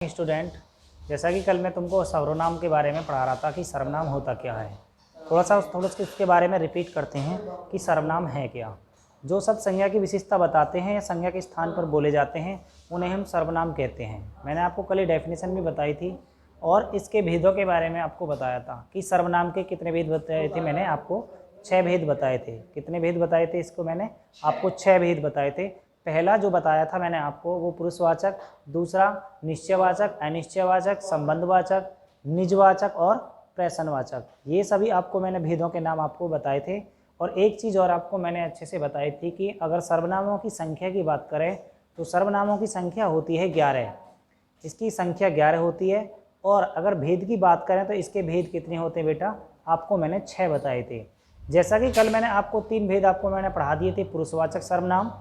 Student, जैसा कि कल मैं तुमको सर्वनाम के बारे में पढ़ा रहा था कि सर्वनाम होता क्या है। थोड़ा सा उसके बारे में रिपीट करते हैं कि सर्वनाम है क्या। जो सब संज्ञा की विशेषता बताते हैं या संज्ञा के स्थान पर बोले जाते हैं उन्हें हम सर्वनाम कहते हैं। मैंने आपको कल ही डेफिनेशन भी बताई थी और इसके भेदों के बारे में आपको बताया था कि सर्वनाम के कितने भेद बताए थे। मैंने आपको 6 भेद बताए थे। कितने भेद बताए थे इसको? मैंने आपको 6 भेद बताए थे। पहला जो बताया था मैंने आपको वो पुरुषवाचक, दूसरा निश्चयवाचक, अनिश्चयवाचक, संबंधवाचक, निजवाचक और प्रश्नवाचक। ये सभी आपको मैंने भेदों के नाम आपको बताए थे। और एक चीज़ और आपको मैंने अच्छे से बताई थी कि अगर सर्वनामों की संख्या की बात करें तो सर्वनामों की संख्या होती है 11। इसकी संख्या 11 होती है। और अगर भेद की बात करें तो इसके भेद कितने होते हैं बेटा? आपको मैंने 6 बताए थे। जैसा कि कल मैंने आपको 3 भेद आपको मैंने पढ़ा दिए थे, पुरुषवाचक सर्वनाम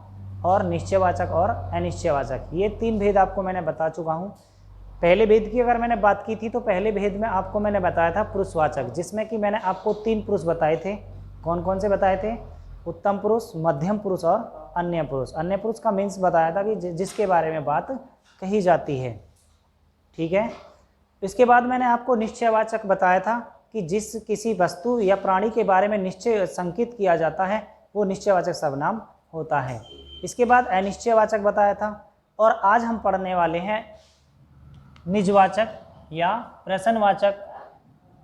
और निश्चयवाचक और अनिश्चयवाचक। ये 3 भेद आपको मैंने बता चुका हूँ। पहले भेद की अगर मैंने बात की थी तो पहले भेद में आपको मैंने बताया था पुरुषवाचक, जिसमें कि मैंने आपको 3 पुरुष बताए थे। कौन कौन से बताए थे? उत्तम पुरुष, मध्यम पुरुष और अन्य पुरुष। अन्य पुरुष का मीन्स बताया था कि जिसके बारे में बात कही जाती है। ठीक है। इसके बाद मैंने आपको निश्चयवाचक बताया था कि जिस किसी वस्तु या प्राणी के बारे में निश्चय संकेत किया जाता है वो निश्चयवाचक सर्वनाम होता है। इसके बाद अनिश्चयवाचक बताया था। और आज हम पढ़ने वाले हैं निजवाचक या प्रश्नवाचक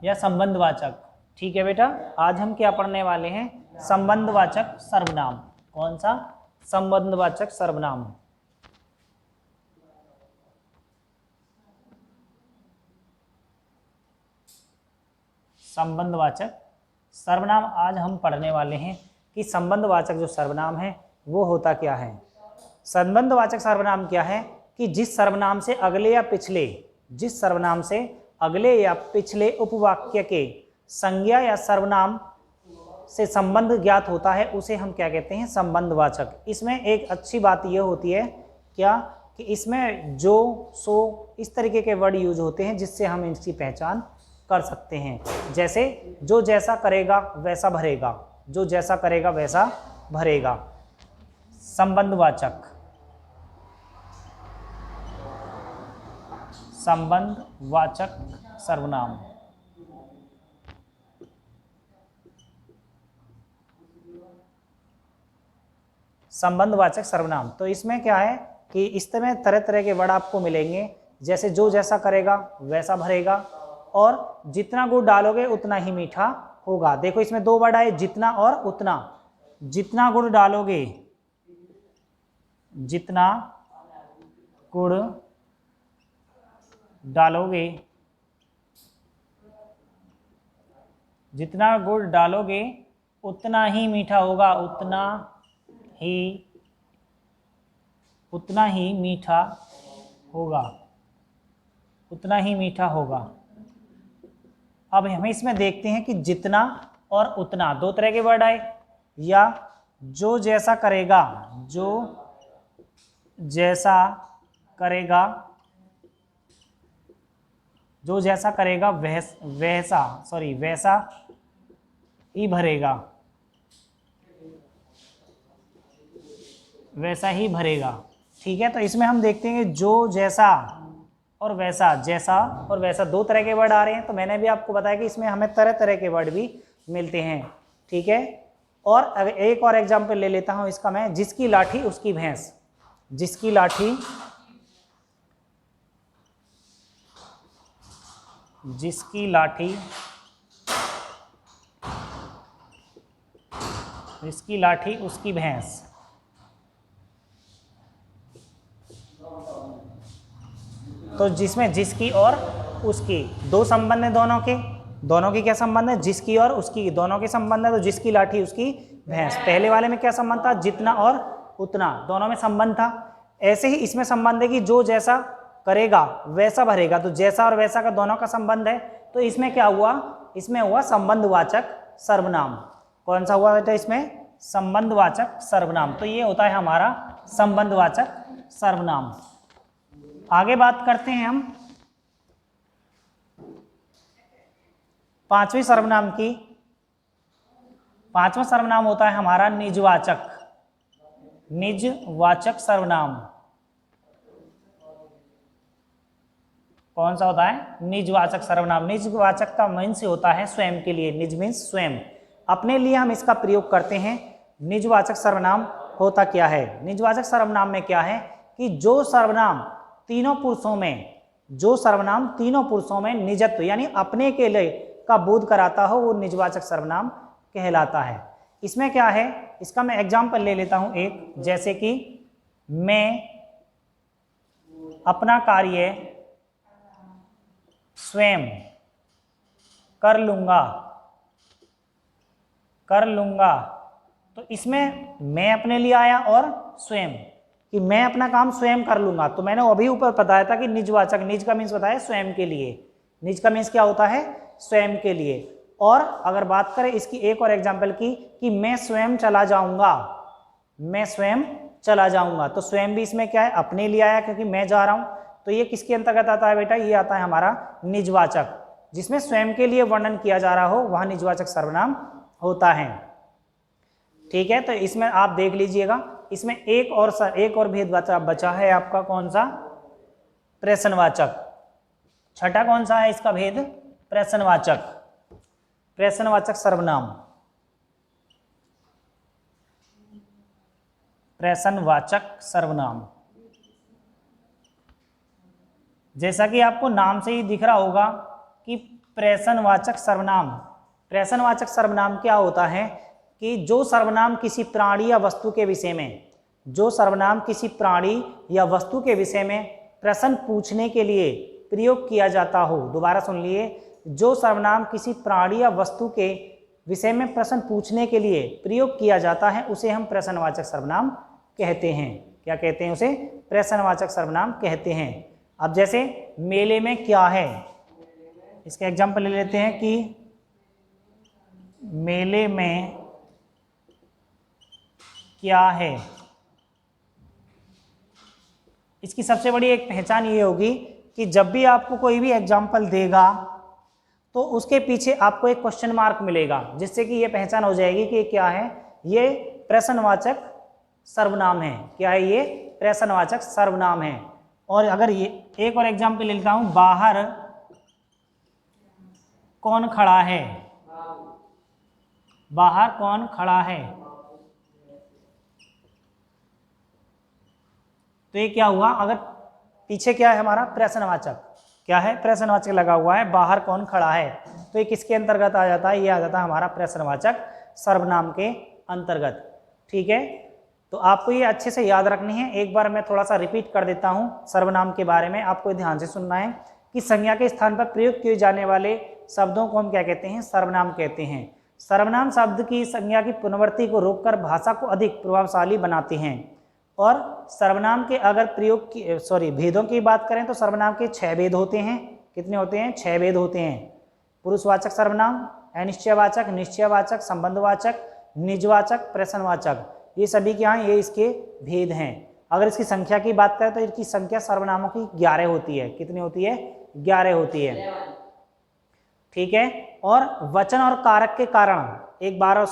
या संबंधवाचक। ठीक है बेटा, आज हम क्या पढ़ने वाले हैं? संबंधवाचक सर्वनाम। कौन सा? संबंधवाचक सर्वनाम। संबंधवाचक सर्वनाम आज हम पढ़ने वाले हैं कि संबंधवाचक जो सर्वनाम है वो होता क्या है। संबंधवाचक सर्वनाम क्या है कि जिस सर्वनाम से अगले या पिछले उपवाक्य के संज्ञा या सर्वनाम से संबंध ज्ञात होता है उसे हम क्या कहते हैं? संबंधवाचक। इसमें एक अच्छी बात यह होती है क्या कि इसमें जो, सो इस तरीके के वर्ड यूज होते हैं जिससे हम इसकी पहचान कर सकते हैं। जैसे जो जैसा करेगा वैसा भरेगा, जो जैसा करेगा वैसा भरेगा। संबंधवाचक सर्वनाम। संबंधवाचक सर्वनाम तो इसमें क्या है कि इस तरह तरह के वर्ड आपको मिलेंगे। जैसे जो जैसा करेगा वैसा भरेगा और जितना गुड़ डालोगे उतना ही मीठा होगा। देखो इसमें 2 वर्ड आए, जितना और उतना। जितना गुड़ डालोगे, जितना गुड़ डालोगे, जितना गुड़ डालोगे उतना ही मीठा होगा, उतना ही मीठा होगा, उतना ही मीठा होगा। अब हम इसमें देखते हैं कि जितना और उतना 2 तरह के वर्ड आए। या जो जैसा करेगा, जो जैसा करेगा, जो जैसा करेगा वैसा ही भरेगा, वैसा ही भरेगा। ठीक है। तो इसमें हम देखते हैं जो जैसा और वैसा, जैसा और वैसा 2 तरह के वर्ड आ रहे हैं। तो मैंने भी आपको बताया कि इसमें हमें तरह तरह के वर्ड भी मिलते हैं। ठीक है। और एक और एग्जाम्पल ले लेता हूं इसका मैं, जिसकी लाठी उसकी भैंस। जिसकी लाठी, जिसकी लाठी, जिसकी लाठी उसकी भैंस। तो जिसमें जिसकी और उसकी 2 संबंध है दोनों के क्या संबंध है? जिसकी और उसकी, दोनों के संबंध है। तो जिसकी लाठी उसकी भैंस। पहले वाले में क्या संबंध था? जितना और उतना, दोनों में संबंध था। ऐसे ही इसमें संबंध है कि जो जैसा करेगा वैसा भरेगा। तो जैसा और वैसा का दोनों का संबंध है। तो इसमें क्या हुआ? इसमें हुआ संबंधवाचक सर्वनाम। कौन सा हुआ बेटा इसमें? संबंधवाचक सर्वनाम। तो ये होता है हमारा संबंधवाचक सर्वनाम। आगे बात करते हैं हम 5वें सर्वनाम की। 5वां सर्वनाम होता है हमारा निजवाचक। निजवाचक सर्वनाम। कौन सा होता है? निजवाचक सर्वनाम। निजवाचक का मीन्स होता है स्वयं के लिए, निज मीन्स स्वयं, अपने लिए हम इसका प्रयोग करते हैं। निजवाचक सर्वनाम होता क्या है? निजवाचक सर्वनाम में क्या है कि जो सर्वनाम तीनों पुरुषों में निजत्व यानी अपने के लिए का बोध कराता हो वो निजवाचक सर्वनाम कहलाता है। इसमें क्या है, इसका मैं एग्जाम्पल ले लेता हूं एक, जैसे कि मैं अपना कार्य स्वयं कर लूंगा, तो इसमें मैं अपने लिए आया और स्वयं, कि मैं अपना काम स्वयं कर लूंगा। तो मैंने अभी ऊपर बताया था कि निजवाचक, निज का मीन्स बताया स्वयं के लिए, निज का मीन्स क्या होता है? स्वयं के लिए। और अगर बात करें इसकी एक और एग्जाम्पल की, कि मैं स्वयं चला जाऊंगा, तो स्वयं भी इसमें क्या है? अपने लिए आया, क्योंकि मैं जा रहा हूं। तो ये किसके अंतर्गत आता है बेटा? ये आता है हमारा निजवाचक, जिसमें स्वयं के लिए वर्णन किया जा रहा हो वह निजवाचक सर्वनाम होता है। ठीक है, तो इसमें आप देख लीजिएगा, इसमें एक और भेद बचा है आपका, कौन सा? प्रश्नवाचक। छठा कौन सा है इसका भेद? प्रश्नवाचक सर्वनाम। जैसा कि आपको नाम से ही दिख रहा होगा कि प्रश्नवाचक सर्वनाम क्या होता है कि जो सर्वनाम किसी प्राणी या वस्तु के विषय में प्रश्न पूछने के लिए प्रयोग किया जाता हो। दोबारा सुन लिए, जो सर्वनाम किसी प्राणी या वस्तु के विषय में प्रश्न पूछने के लिए प्रयोग किया जाता है उसे हम प्रश्नवाचक सर्वनाम कहते हैं। क्या कहते हैं? उसे प्रश्नवाचक सर्वनाम कहते हैं। अब जैसे मेले में क्या है, इसका एग्जाम्पल ले लेते हैं कि मेले में क्या है। इसकी सबसे बड़ी एक पहचान ये होगी कि जब भी आपको कोई भी एग्जाम्पल देगा तो उसके पीछे आपको एक क्वेश्चन मार्क मिलेगा, जिससे कि ये पहचान हो जाएगी कि क्या है? ये प्रश्नवाचक सर्वनाम है। क्या है ये? प्रश्नवाचक सर्वनाम है। और अगर ये एक और एग्जाम्पल लेता हूं, बाहर कौन खड़ा है? बाहर कौन खड़ा है? तो ये क्या हुआ? अगर पीछे क्या है हमारा? प्रश्नवाचक। क्या है? प्रश्नवाचक लगा हुआ है, बाहर कौन खड़ा है, तो ये किसके अंतर्गत आ जाता है? ये आ जाता है हमारा प्रश्नवाचक सर्वनाम के अंतर्गत। ठीक है, तो आपको ये अच्छे से याद रखनी है। एक बार मैं थोड़ा सा रिपीट कर देता हूँ सर्वनाम के बारे में, आपको ध्यान से सुनना है कि संज्ञा के स्थान पर प्रयोग किए जाने वाले शब्दों को हम क्या कहते हैं? सर्वनाम कहते हैं। सर्वनाम शब्द की संज्ञा की पुनरावृत्ति को रोककर भाषा को अधिक प्रभावशाली बनाते हैं। और सर्वनाम के अगर भेदों की बात करें तो सर्वनाम के 6 भेद होते हैं। कितने होते हैं? 6 भेद होते हैं। पुरुषवाचक सर्वनाम, अनिश्चयवाचक, निश्चयवाचक, संबंधवाचक, निजवाचक, प्रश्नवाचक, ये सभी क्या हैं? ये इसके भेद हैं। अगर इसकी संख्या की बात करें तो इसकी संख्या सर्वनामों की 11 होती है। कितनी होती है? 11 होती है। ठीक है, और वचन और कारक के कारण, एक बार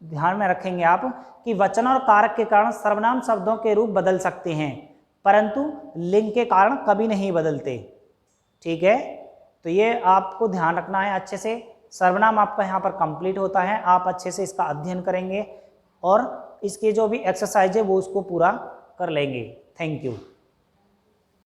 ध्यान में रखेंगे आप कि वचन और कारक के कारण सर्वनाम शब्दों के रूप बदल सकते हैं, परंतु लिंग के कारण कभी नहीं बदलते। ठीक है, तो ये आपको ध्यान रखना है अच्छे से। सर्वनाम आपका यहाँ पर कंप्लीट होता है, आप अच्छे से इसका अध्ययन करेंगे और इसके जो भी एक्सरसाइज है वो उसको पूरा कर लेंगे। Thank you.